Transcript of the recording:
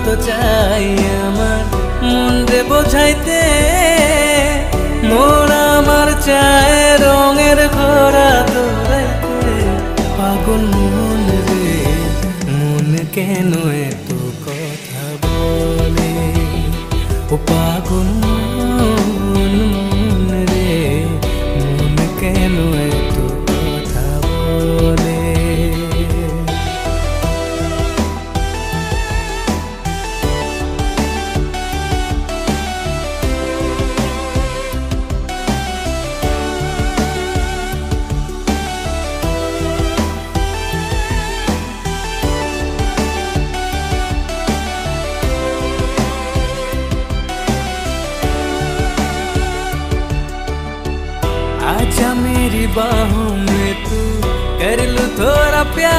কত চাই আমার মন রে বোঝাইতে, মন আমার চায় রঙের ঘোড়া দৌড়াইতে। পাগল মন রে মন কেন এত কথা বলে, ও পাগল মন রে মন কেন এত কথা বলে। आजा मेरी बाहों में तू कर लो थोड़ा प्यार।